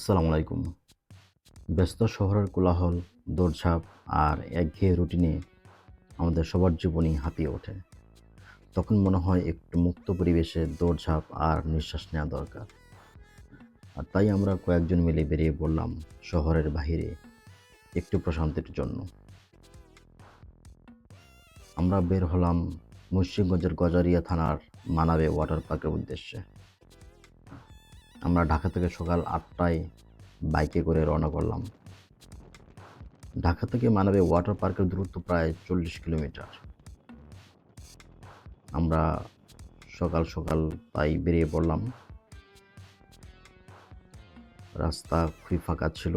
আসসালামু আলাইকুম। ব্যস্ত শহরের কোলাহল, দৌড়ঝাঁপ আর একঘেয়ে রুটিনে আমাদের সবার জীবনই হাঁপিয়ে ওঠে। তখন মনে হয় একটু মুক্ত পরিবেশে দৌড়ঝাঁপ আর নিঃশ্বাস নেওয়া দরকার। আর তাই আমরা কয়েকজন মিলে বেরিয়ে পড়লাম শহরের বাহিরে একটু প্রশান্তির জন্য। আমরা বের হলাম মুন্সিগঞ্জের গজারিয়া থানার মানাবে ওয়াটার পার্কের উদ্দেশ্যে। আমরা ঢাকা থেকে সকাল ৮টায় বাইকে করে রওনা করলাম। ঢাকা থেকে মানাবে ওয়াটার পার্কের দূরত্ব প্রায় ৪০ কিলোমিটার। আমরা সকাল সকাল তাই বেরিয়ে পড়লাম। রাস্তা খুবই ফাঁকা ছিল,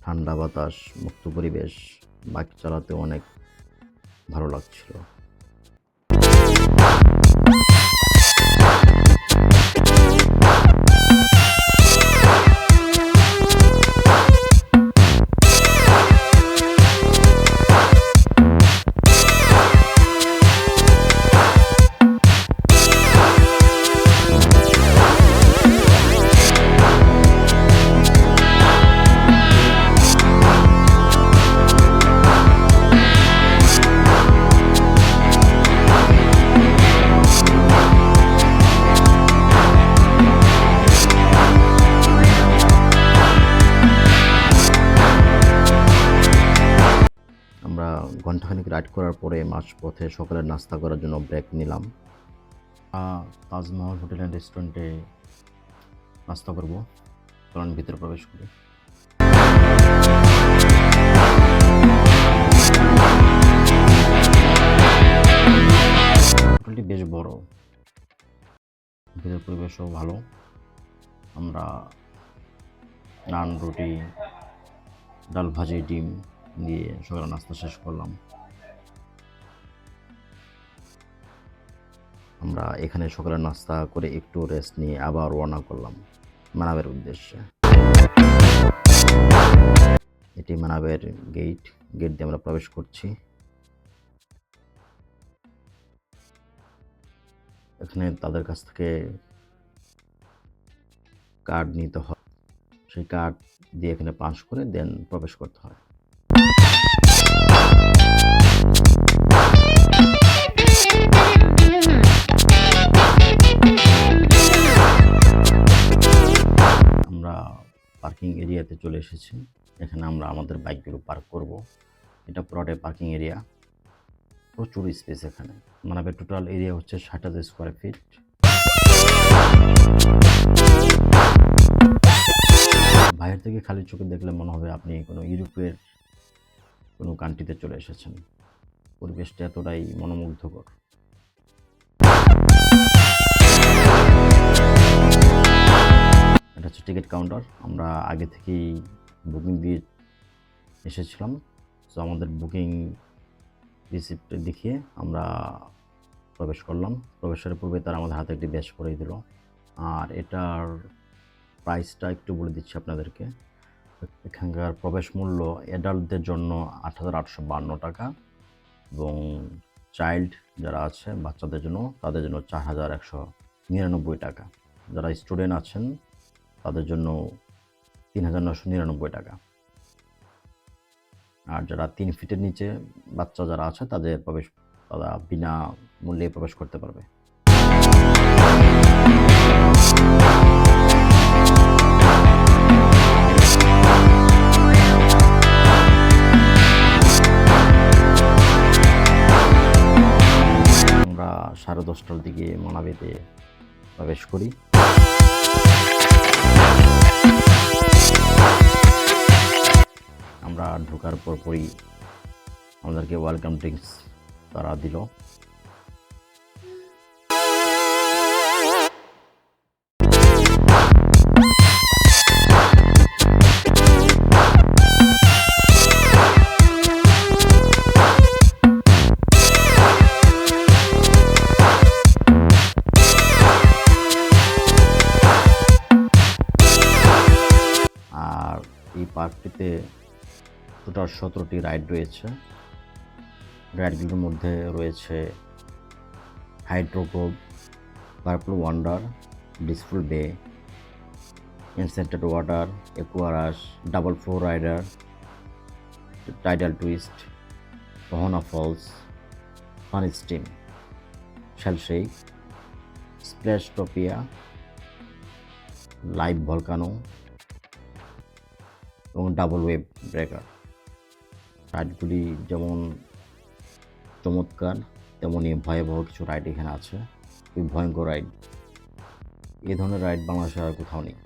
ঠান্ডা বাতাস, মুক্ত পরিবেশ, বাইক চালাতে অনেক ভালো লাগছিল। আমরা ঘন্টাখানেক রাইড করার পরে মাঝপথে সকালের নাস্তা করার জন্য ব্রেক নিলাম। তাজমহল হোটেল অ্যান্ড রেস্টুরেন্টে নাস্তা করব। চলুন ভিতরে প্রবেশ করি। হোটেলটি বেশ বড়, ভিতরের পরিবেশও ভালো। আমরা নান, রুটি, ডাল ভাজি, ডিম দিয়ে সকালের নাস্তা শেষ করলাম। আমরা এখানে সকালের নাস্তা করে একটু রেস্ট নিয়ে আবার রওনা করলাম মানাবের উদ্দেশ্যে। এটি মানাবের গেট দিয়ে আমরা প্রবেশ করছি। এখানে তাদের কাছ থেকে কার্ড নিতে হয়, সেই কার্ড দিয়ে এখানে পাস করে দেন প্রবেশ করতে হয়। আমরা পার্কিং এরিয়াতে চলে এসেছি। এখানে আমরা আমাদের বাইকগুলো পার্ক করব। এটা পুরোটাই পার্কিং এরিয়া, প্রচুর স্পেস এখানে। মানাবের টোটাল এরিয়া হচ্ছে ৬০,০০০ স্কোয়ার ফিট। বাইরে থেকে খালি চোখে দেখলে মনে হবে আপনি কোনো ইউরোপের কোনো কান্ট্রিতে চলে এসেছেন। পরিবেশটা এতটাই মনোমুগ্ধকর। এটা হচ্ছে টিকিট কাউন্টার। আমরা আগে থেকেই বুকিং দিয়ে এসেছিলাম, সো আমাদের বুকিং রিসিপ্ট দেখিয়ে আমরা প্রবেশ করলাম। প্রবেশের পূর্বে তারা আমাদের হাতে একটি ব্যাজ পরিয়ে দিল। আর এটার প্রাইসটা একটু বলে দিচ্ছি আপনাদেরকে। এখানকার প্রবেশ মূল্য অ্যাডাল্টদের জন্য ৮,৮৫২ টাকা এবং চাইল্ড যারা আছে বাচ্চাদের জন্য তাদের জন্য ৪,১৯৯ টাকা। যারা স্টুডেন্ট আছেন তাদের জন্য ৩,৯৯৯ টাকা। আর যারা ৩ ফিটের নিচে বাচ্চা যারা আছে তারা বিনা মূল্যে প্রবেশ করতে পারবে। আমরা 10:30টার দিকে মানাবেতে প্রবেশ করি। আমরা ঢোকার পরপরই আমাদেরকে ওয়েলকাম ড্রিঙ্কস তারা দিল। আর এই পার্কটিতে টোটাল ১৭টি রাইড রয়েছে। রাইডগুলোর মধ্যে রয়েছে হাইড্রোগ্লোব, purple wonder, blissful bay, enchanted water, Aquarius, double flow rider, tidal twist, Mohona falls, funny steam, shellshake, splashtopia, live volcano এবং ডাবল ওয়েভ ব্রেকার। রাইডগুলি যেমন চমৎকার তেমনই ভয়াবহ কিছু রাইড এখানে আছে, খুবই ভয়ঙ্কর রাইড। এই ধরনের রাইড বাংলাদেশে আর কোথাও নেই।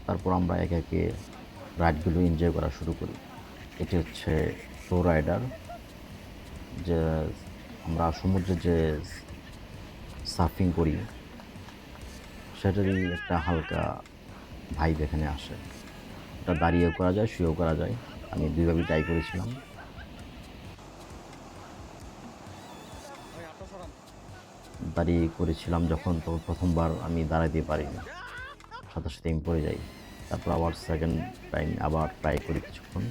তারপর আমরা একে একে রাইডগুলো এনজয় করা শুরু করি। এটি হচ্ছে ফ্লো রাইডার, যে আমরা সমুদ্রে যে সার্ফিং করি সেটারই একটা হালকা ভাইব এখানে আসে। এটা দাঁড়িয়েও করা যায়, শুয়েও করা যায়। আমি দুইভাবেই ট্রাই করেছিলাম। দাঁড়িয়ে করেছিলাম যখন, তখন প্রথমবার আমি দাঁড়াতে পারিনি, সাথে সাথে আমি পড়ে যাই। তারপর আবার সেকেন্ড টাইম আবার ট্রাই করি কিছুক্ষণ।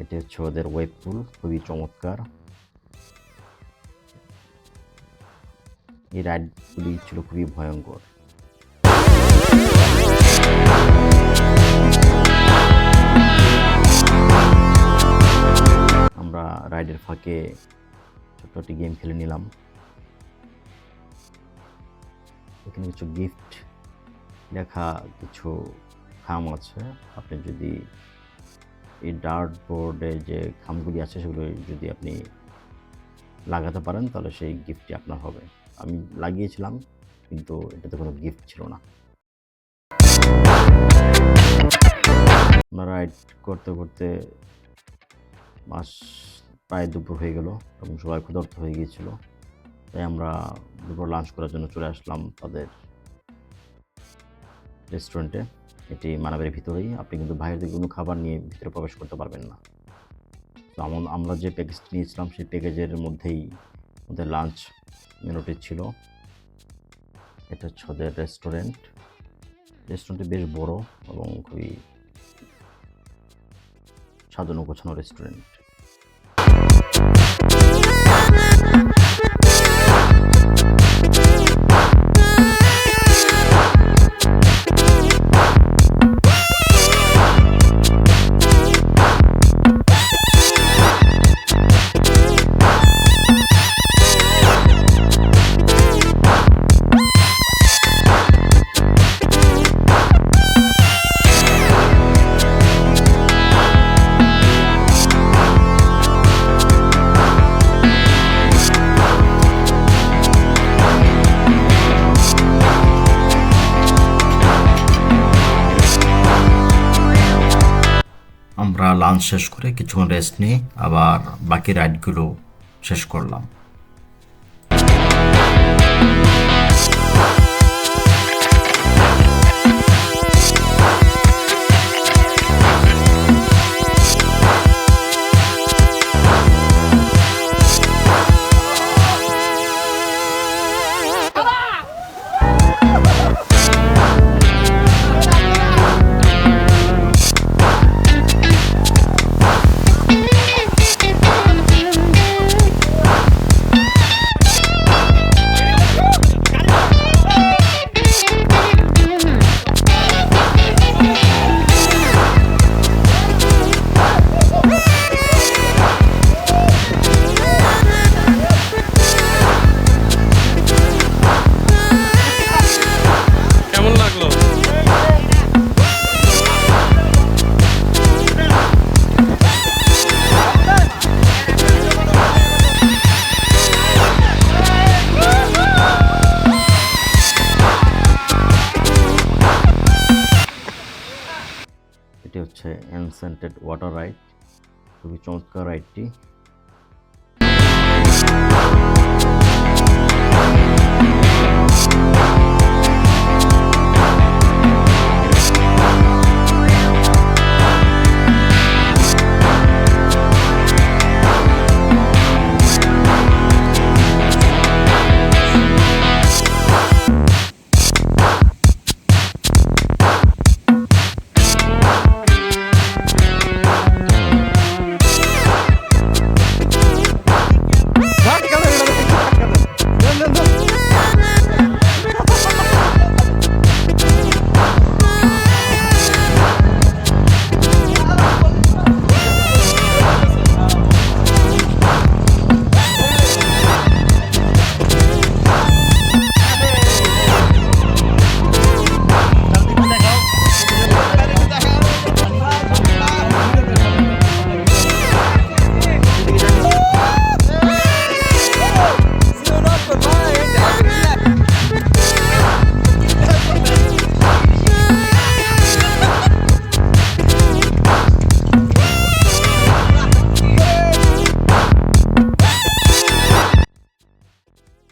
এটি হচ্ছে ওদের ওয়েব পুল, খুবই চমৎকার। এই রাইডগুলি ছিল খুবই ভয়ঙ্কর। আমরা রাইডের ফাঁকে ছোট্ট একটি গেম খেলে নিলাম। এখানে কিছু গিফট লেখা কিছু খাম আছে। আপনি যদি এই ডার্ট বোর্ডে যে খামগুলি আছে সেগুলো যদি আপনি লাগাতে পারেন তাহলে সেই গিফটটি আপনার হবে। আমি লাগিয়েছিলাম কিন্তু এটাতে কোনো গিফট ছিল না। আমরা রাইড করতে করতে প্রায় দুপুর হয়ে গেল এবং সবাই ক্ষুধার্ত হয়ে গিয়েছিল। তাই আমরা দুপুর লাঞ্চ করার জন্য চলে আসলাম তাদের রেস্টুরেন্টে। এটি মানাবের ভিতরেই, আপনি কিন্তু বাইরে থেকে কোনো খাবার নিয়ে ভিতরে প্রবেশ করতে পারবেন না। তো আমরা যে প্যাকেজটি নিয়েছিলাম সেই প্যাকেজের মধ্যেই ওদের লাঞ্চ মেনুটি ছিল। এটা হচ্ছে ওদের রেস্টুরেন্টটি বেশ বড় এবং খুবই সাজানো গোছানো রেস্টুরেন্ট। আমরা লাঞ্চ শেষ করে কিছুক্ষণ রেস্ট নিয়ে আবার বাকি রাইডগুলো শেষ করলাম। এটি হচ্ছে এনসেন্টেড ওয়াটার রাইড, খুবই চমৎকার রাইডটি।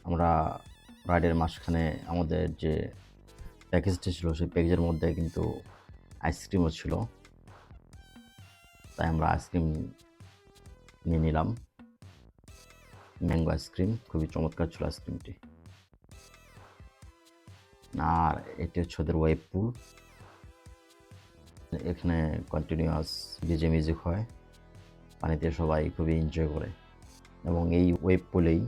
আমরা রাইডের মাঝখানে আমাদের যে প্যাকেজটি ছিল সেই প্যাকেজের মধ্যে কিন্তু আইসক্রিমও ছিল, তাই আমরা আইসক্রিম নিয়ে নিলাম। ম্যাঙ্গো আইসক্রিম, খুবই চমৎকার ছিল আইসক্রিমটি। আর এটি হচ্ছে ওদের ওয়েব পুল, এখানে কন্টিনিউয়াস ডিজে মিউজিক হয়, পানিতে সবাই খুবই এনজয় করে। এবং এই ওয়েব পুলেই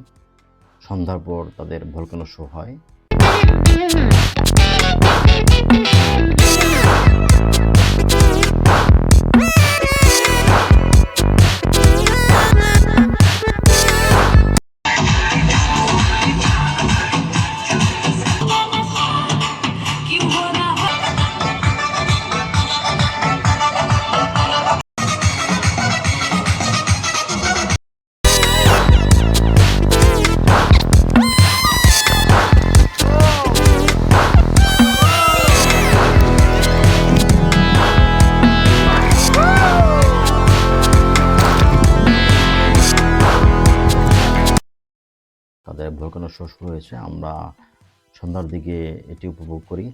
সন্ধ্যার পর তাদের ভলকানো শো হয়। তাদের ভলকানো শো শুরু হয়েছে। আমরা সন্ধ্যার দিকে এটি উপভোগ করি।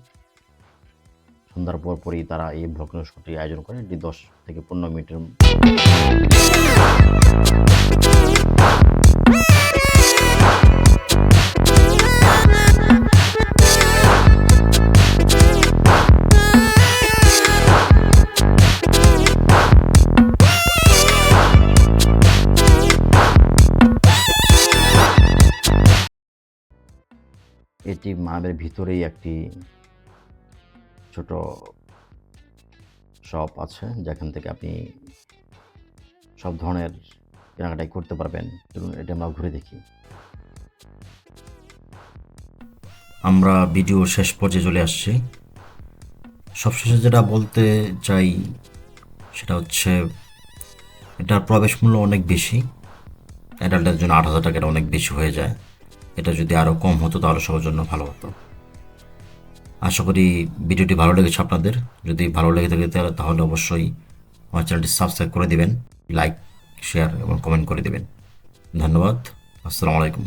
সন্ধ্যার পরই তারা এই ভলকানো শোটি আয়োজন করে। এটি 10 থেকে 15 মিনিটের। এটি মানবের ভিতরেই একটি ছোট শপ আছে, যেখান থেকে আপনি সব ধরনের কেনাকাটাই করতে পারবেন। চলুন এটা আমরা ঘুরে দেখি। আমরা ভিডিও শেষ পর্যায়ে চলে আসছি। সবশেষে যেটা বলতে চাই সেটা হচ্ছে এটার প্রবেশ মূল্য অনেক বেশি। অ্যাডাল্টের জন্য 8,000 টাকা, এটা অনেক বেশি হয়ে যায়। এটা যদি আরও কম হতো তাহলে সবার জন্য ভালো হতো। আশা করি ভিডিওটি ভালো লেগেছে আপনাদের। যদি ভালো লেগে থাকে তাহলে অবশ্যই আমার চ্যানেলটি সাবস্ক্রাইব করে দেবেন, লাইক, শেয়ার এবং কমেন্ট করে দেবেন। ধন্যবাদ। আসসালামু আলাইকুম।